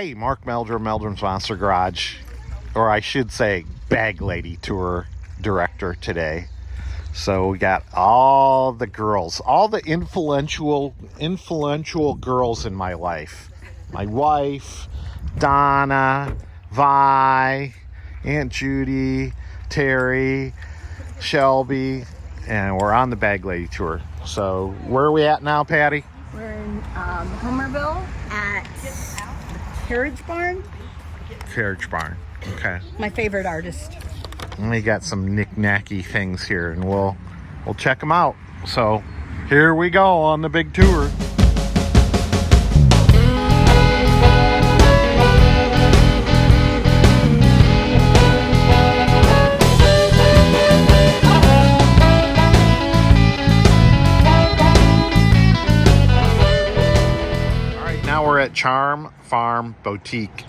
Hey, Mark Meldrum, Meldrum's Monster Garage, or I should say Bag Lady Tour Director today. So we got all the girls, all the influential girls in my life. My wife, Donna, Vi, Aunt Judy, Terry, Shelby, and we're on the Bag Lady Tour. So where are we at now, Patty? We're in Homerville at Carriage Barn. Carriage Barn. Okay. My favorite artist. And we got some knick-knacky things here, and we'll check them out. So here we go on the big tour. Now we're at Charm Farm Boutique,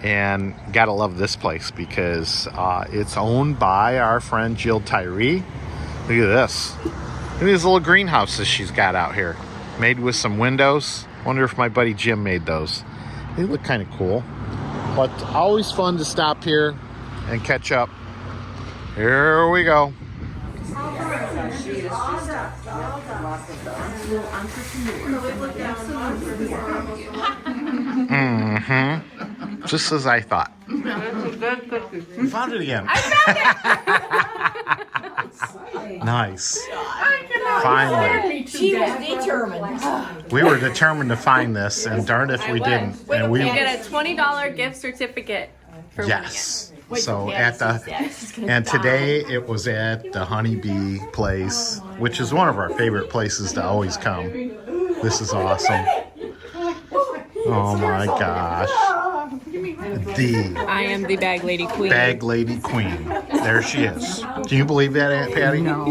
and gotta love this place because it's owned by our friend Jill Tyree. Look at this. Look at these little greenhouses she's got out here, made with some windows. Wonder if my buddy Jim made those. They look kind of cool, but always fun to stop here and catch up. Here we go. Mm-hmm. Just as I thought. You found it again. I found it. Nice. Finally. She was determined. We were determined to find this, and darn if we didn't. And We get a $20 gift certificate for yes. So at the and today it was at the Honeybee place, which is one of our favorite places to always come. This is awesome. Oh my gosh. I am the Bag Lady Queen. Bag Lady Queen. There she is. Can you believe that, Aunt Patty? No.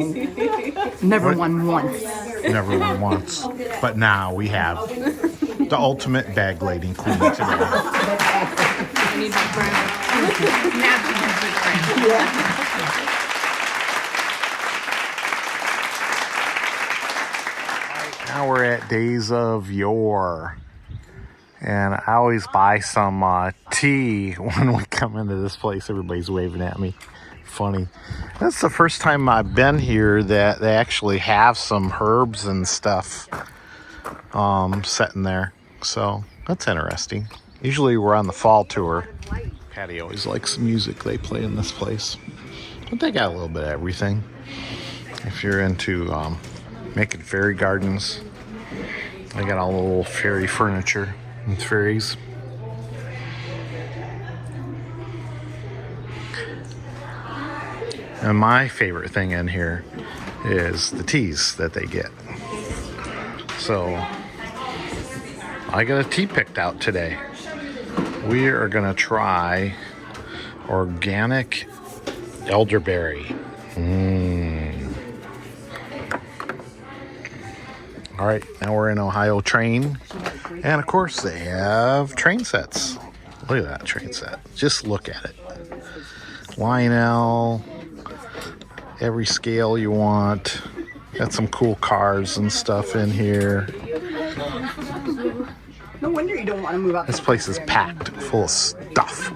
Never won once. Never won once. But now we have the ultimate Bag Lady Queen today. I need my friend. Now we're at Days of Yore. And I always buy some tea when we come into this place. Everybody's waving at me. Funny. That's the first time I've been here that they actually have some herbs and stuff sitting there. So that's interesting. Usually we're on the fall tour. Patty always likes the music they play in this place. But they got a little bit of everything. If you're into making fairy gardens, they got all the little fairy furniture and fairies. And my favorite thing in here is the teas that they get. So I got a tea picked out today. We are gonna try organic elderberry. All right, now we're in Ohio Train. And of course they have train sets. Look at that train set. Just look at it. Lionel, every scale you want. Got some cool cars and stuff in here. No wonder you don't want to move out. This place is packed full of stuff.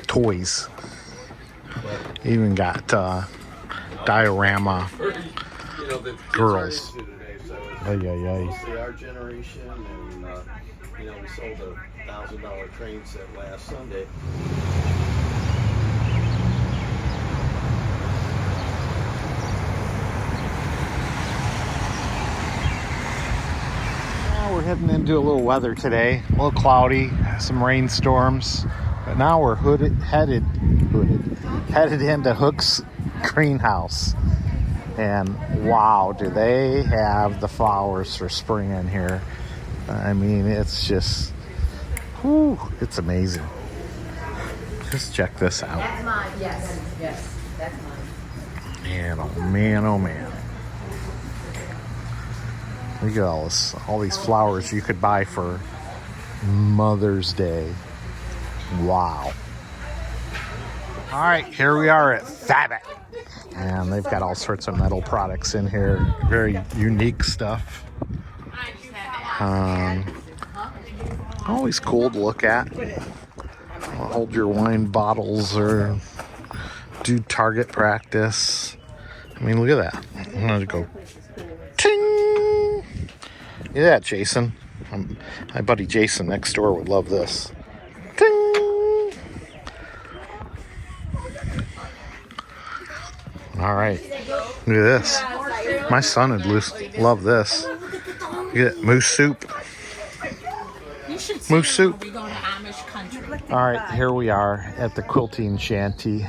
Toys. Even got diorama girls. Ay, ay, ay. Our generation, and we sold a $1,000 train set last Sunday. We're heading into a little weather today, a little cloudy, some rainstorms, but now we're headed into Hook's greenhouse. And wow, do they have the flowers for spring in here. I mean, it's just, whew, it's amazing. Just check this out. That's mine. Yes, that's mine. Man, oh man, oh man. Look at all these flowers you could buy for Mother's Day. Wow. All right, here we are at Fabit. And they've got all sorts of metal products in here. Very unique stuff. Always cool to look at. Hold your wine bottles or do target practice. I mean, look at that. I'm going to go ting. Look at that, Jason. My buddy Jason next door would love this. Ting. All right. Look at this. My son would love this. Look at it. Moose soup. Moose soup. All right, here we are at the Quilting Shanty.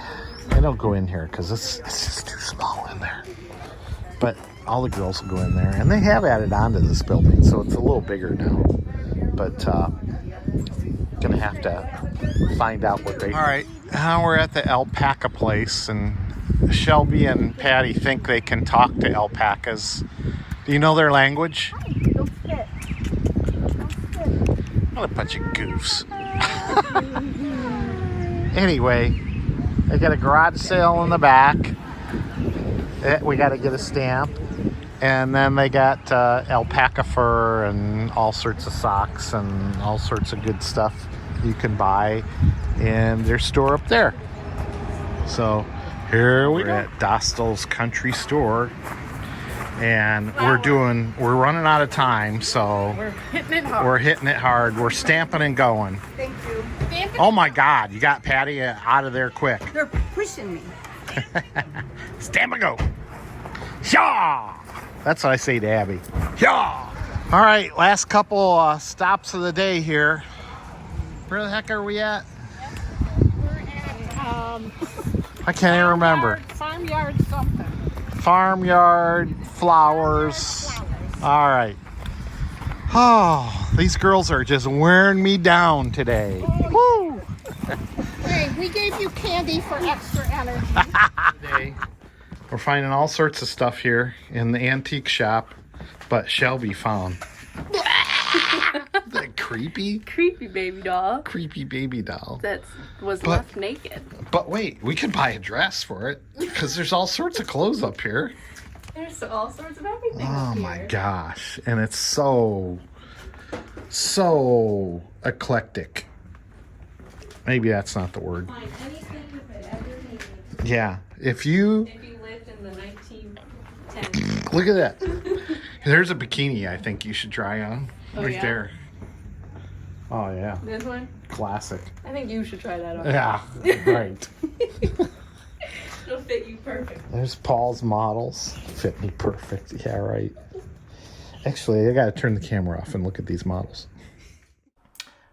I don't go in here because it's just too small in there. But all the girls will go in there, and they have added on to this building, so it's a little bigger now. But gonna have to find out what they. All right, now we're at the Alpaca place, and Shelby and Patty think they can talk to alpacas. Do you know their language? Don't spit. What a bunch of goofs. Anyway, they got a garage sale in the back. We got to get a stamp. And then they got alpaca fur and all sorts of socks and all sorts of good stuff you can buy in their store up there. So here we're at Dostal's Country Store. And we're running out of time, so We're hitting it hard. we're hitting it hard. We're stamping and going. Thank you. Oh my God, you got Patty out of there quick. They're pushing me. Stamp and go. Shaw! That's what I say to Abby. Shaw! All right, last couple stops of the day here. Where the heck are we at? We're at I can't even remember. farmyard something. Farmyard flowers. All right. Oh, these girls are just wearing me down today. Woo! Hey, we gave you candy for extra energy. Today, we're finding all sorts of stuff here in the antique shop, but Shelby found that creepy Baby doll baby doll. that was left naked. But wait, we can buy a dress for it because there's all sorts of clothes up here. There's all sorts of everything. Oh my gosh. And it's so eclectic. Maybe that's not the word. Find anything you could ever need Yeah. If you if you lived in the 1910s. look at that. There's a bikini I think you should try on. Oh, Right yeah? there. Oh yeah. This one? Classic. I think you should try that on. Yeah. Right. It'll fit you perfect. There's Paul's models. Fit me perfect. Yeah, right. Actually, I gotta turn the camera off and look at these models.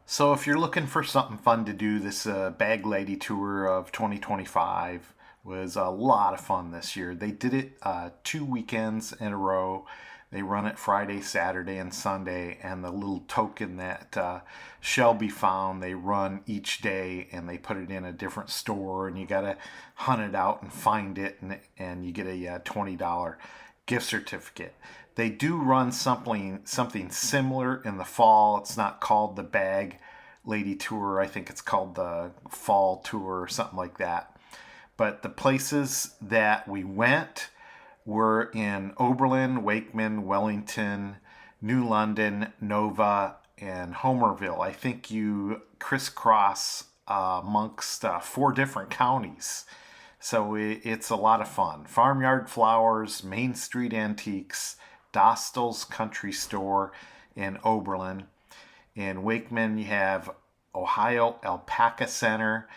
So if you're looking for something fun to do, this Bag Lady Tour of 2025 was a lot of fun this year. They did it 2 weekends in a row. They run it Friday, Saturday, and Sunday. And the little token that Shelby found, they run each day and they put it in a different store. And you got to hunt it out and find it. And you get a $20 gift certificate. They do run something similar in the fall. It's not called the Bag Lady Tour. I think it's called the Fall Tour or something like that. But the places that we went were in Oberlin, Wakeman, Wellington, New London, Nova, and Homerville. I think you crisscross amongst 4 different counties. So it's a lot of fun. Farmyard Flowers, Main Street Antiques, Dostal's Country Store in Oberlin. In Wakeman, you have Ohio Alpaca Center,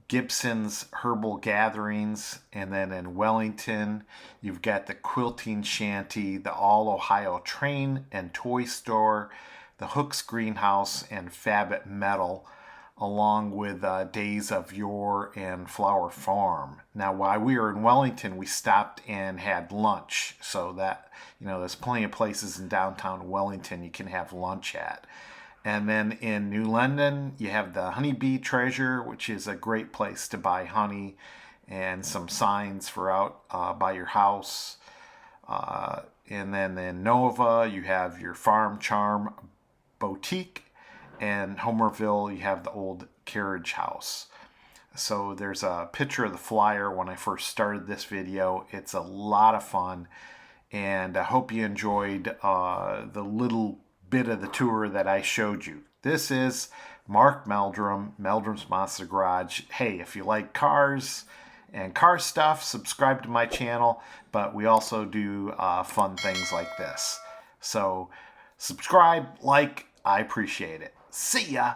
Gibson's Herbal Gatherings, and then in Wellington, you've got the Quilting Shanty, the All Ohio Train and Toy Store, the Hooks Greenhouse, and Fabit Metal, along with Days of Yore and Flower Farm. Now, while we were in Wellington, we stopped and had lunch. So that, there's plenty of places in downtown Wellington you can have lunch at. And then in New London, you have the Honeybee Treasure, which is a great place to buy honey and some signs for out by your house. And then in Nova, you have your Farm Charm Boutique. And Homerville, you have the old carriage house. So there's a picture of the flyer when I first started this video. It's a lot of fun. And I hope you enjoyed the little bit of the tour that I showed you. This is Mark Meldrum, Meldrum's Monster Garage. Hey, if you like cars and car stuff, subscribe to my channel, but we also do fun things like this. So subscribe, like, I appreciate it. See ya!